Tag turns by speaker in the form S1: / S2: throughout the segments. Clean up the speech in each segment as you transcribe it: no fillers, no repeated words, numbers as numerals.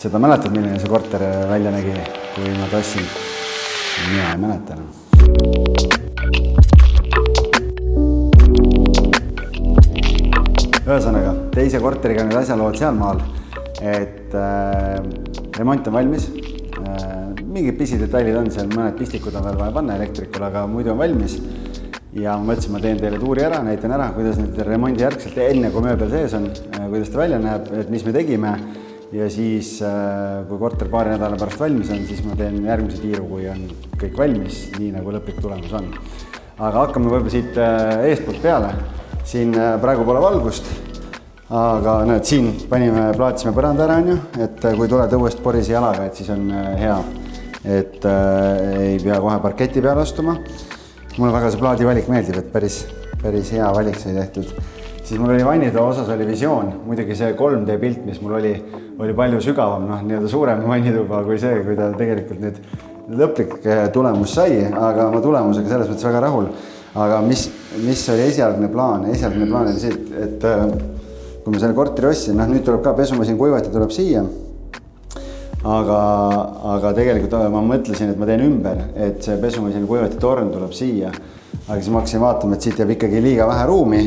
S1: seda mäletad, milline see korter välja nägi, kui ma tassin? Mina ei mäleta enam. Ühesõnaga, teise korteriga nüüd asjalood sealmaal, et remont on valmis. Mingid pisidetailid on seal, mõned pistikud on veel vaja panna elektrikul, aga muidu on valmis. Ja ma mõtlesin, ma teen teile tuuri ära, näitan ära, kuidas nüüd remondi järgselt, enne kui mööbel sees on, kuidas ta välja näeb, et mis me tegime. Ja siis, kui korter paari nädala pärast valmis on, siis ma teen järgmise tiiru, kui on kõik valmis, nii nagu lõplik tulemus on. Aga hakkame võib-olla siit eestpoolt peale. Siin praegu pole valgust, aga näed, siin plaatsime põranda ära, et kui tuled õuest porisi jalaga, et siis on hea, et ei pea kohe parketi peale astuma. Mulle väga see plaadi valik meeldib, et päris hea valik sai tehtud. Siis mul oli vannitoa osas oli visioon, muidugi see 3D pilt, mis mul oli palju sügavam, nii-öelda suurem vannituba kui see, kui ta tegelikult nüüd lõplik tulemus sai, aga ma tulemusega selles mõttes väga rahul. Aga mis oli esialgne plaan? Esialgne plaan oli see, et kui ma selle korteri ostsin, nüüd tuleb ka pesumasin kuivati tuleb siia. Aga tegelikult ma mõtlesin, et ma teen ümber, et see pesumasin kuivati torn tuleb siia. Aga siis ma hakkasin vaatama, et siit jääb ikkagi liiga vähe ruumi,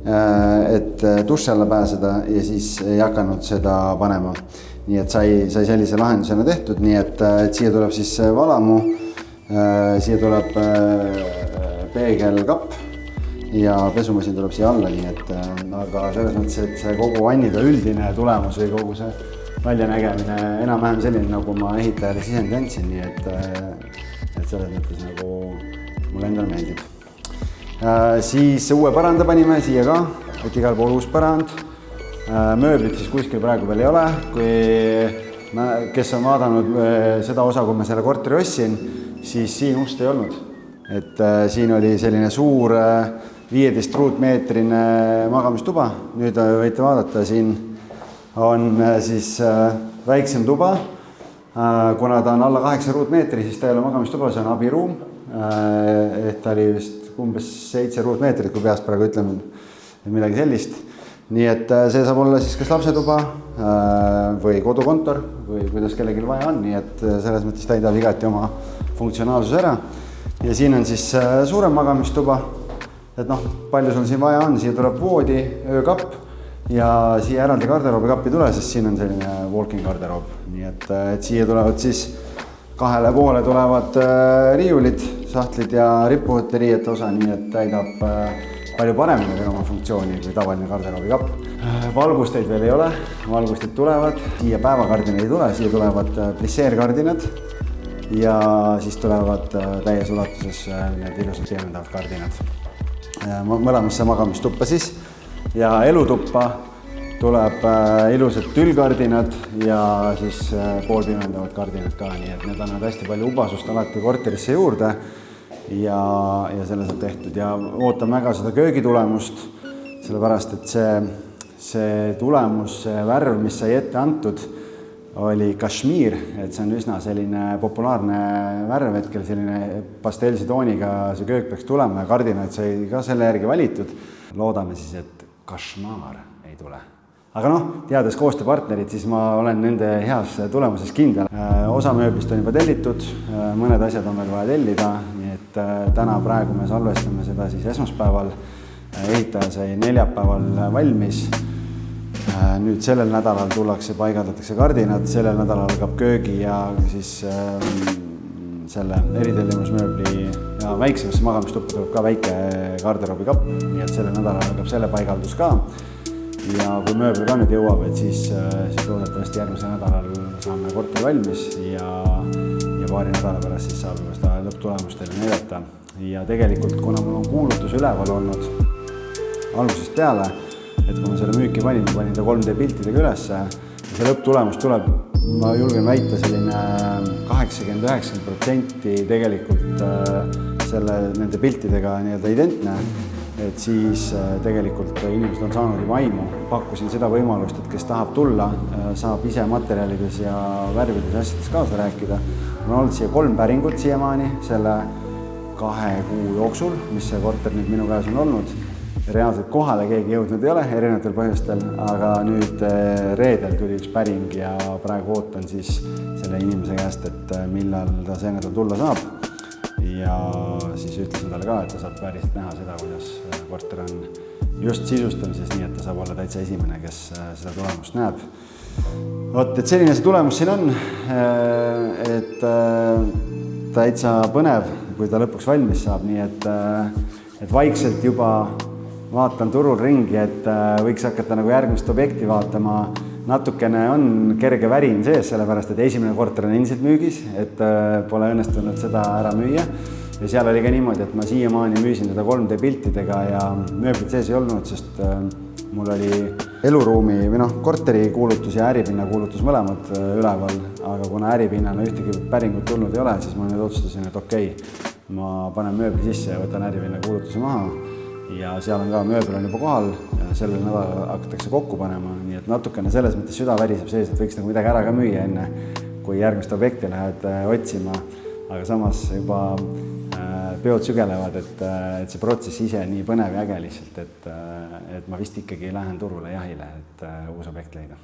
S1: et duši alla pääseda ja siis ei hakanud seda panema. Nii et sai sellise lahendusena tehtud, nii et siia tuleb siis valamu, siia tuleb peegelkapp ja pesumasin tuleb siia alla, nii et aga selles mõttes, et see kogu vannida üldine tulemus või kogu see väljanägemine enam-vähem selline, nagu ma ehitajale sisendi andsin, nii et selles mõttes nagu mulle endale meeldib. Siis uue põranda panime siia ka, et igal pool uus põrand. Mööblit siis kuskil praegu veel ei ole, kes on vaadanud seda osa, kui ma selle korteri ostsin, siis siin ust ei olnud. Et siin oli selline suur 15 ruutmeetrine magamistuba, nüüd võite vaadata siin on siis väiksem tuba, kuna ta on alla 8 ruutmeetri, siis ta ei ole magamistuba, see on abiruum, et ta oli vist umbes 7 ruutmeetrit, kui peast praegu ütleme midagi sellist. Nii et see saab olla siis kas lapsetuba või kodukontor või kuidas kellelgi vaja on, nii et selles mõttes täidab igati oma funktsionaalsus ära. Ja siin on siis suurem magamistuba, et palju sul siin vaja on, siia tuleb voodi, öökapp, ja siia eraldi garderoobi kappi tule, sest siin on selline walk-in garderoob. Nii et siia tulevad siis kahele poole tulevad riiulid, sahtlid ja rippuvate riiete osa, nii et täidab palju paremini oma funktsiooni kui tavaline garderoobi kapp. Valgusteid veel ei ole, valgusteid tulevad, siia päevakardinad ei tule, siia tulevad plisseerkardinad ja siis tulevad täies ulatuses need ilusad piemendavad kardinad. Mõlemasse magamistuppa siis. Ja elutuppa tuleb ilusad tülkardinad ja siis poolpimendavad kardinad ka, nii et need annavad hästi palju ubasust alati korterisse juurde ja selle saab tehtud ja ootan väga seda köögitulemust, sellepärast et see tulemus, see värv, mis sai ette antud, oli kashmir, et see on üsna selline populaarne värv hetkel, selline pastellsi tooniga see köök peaks tulema ja kardinad sai ka selle järgi valitud. Loodame siis, et kašmaar ei tule. Aga teades koostööpartnerid, siis ma olen nende heas tulemuses kindel. Osa mööblist on juba tellitud, mõned asjad on veel vaja tellida, nii et täna praegu me salvestame seda siis esmaspäeval. Ehitaja sai neljapäeval valmis. Nüüd sellel nädalal tullakse, paigaldatakse kardinad, sellel nädalal algab köögi ja siis selle eritellimusmööbli ja väiksemasse magamistuppa tuleb ka väike garderoobi kapp, nii et selle nädalal algab selle paigaldus ka. Ja kui mööbel ka nüüd jõuab, et siis loodetavasti järgmisel nädalal saame korteri valmis ja paari nädala pärast siis saab juba seda lõpptulemust teile näidata. Ja tegelikult, kuna mul on kuulutus üleval olnud algusest peale, et kui ma selle müüki panin ta 3D piltidega üles ja see lõpptulemus tuleb, ma julgen väita selline 80-90% tegelikult nende piltidega nii-öelda identne, et siis tegelikult inimesed on saanud juba aimu. Pakkusin seda võimalust, et kes tahab tulla, saab ise materjalides ja värvides asjades kaasa rääkida. On olnud siia 3 päringut siiamaani selle 2 kuu jooksul, mis see korter nüüd minu käes on olnud. reaalselt kohale keegi jõudnud ei ole erinevatel põhjustel, aga nüüd reedel tuli üks päring ja praegu ootan siis selle inimese käest, et millal ta see nädal tulla saab. Ja siis ütlesin talle ka, et ta saab päriselt näha seda, kuidas korter on just sisustamises, nii et ta saab olla täitsa esimene, kes seda tulemust näeb. Vot, et selline see tulemus siin on, et täitsa põnev, kui ta lõpuks valmis saab, nii et vaikselt juba vaatan turul ringi, et võiks hakata nagu järgmist objekti vaatama. Natukene on kerge värin sees, sellepärast, et esimene korter on endiselt müügis, et pole õnnestunud seda ära müüa. Ja seal oli ka niimoodi, et ma siiamaani müüsin teda 3D piltidega ja mööblit sees ei olnud, sest mul oli eluruumi või korteri kuulutus ja äripinna kuulutus mõlemad üleval, aga kuna äripinnana ühtegi päringut tulnud ei ole, siis ma nüüd otsustasin, et okei, ma panen mööbli sisse ja võtan äripinna kuulutuse maha. Ja seal on ka mööbel on juba kohal ja sellel nädalal hakatakse kokku panema, nii et natukene selles mõttes süda väriseb sees, et võiks nagu midagi ära ka müüa enne, kui järgmist objekti lähed otsima, aga samas juba peod sügelevad, et see protsess ise nii põnev ja äge lihtsalt, et ma vist ikkagi lähen turule jahile, et uus objekt leida.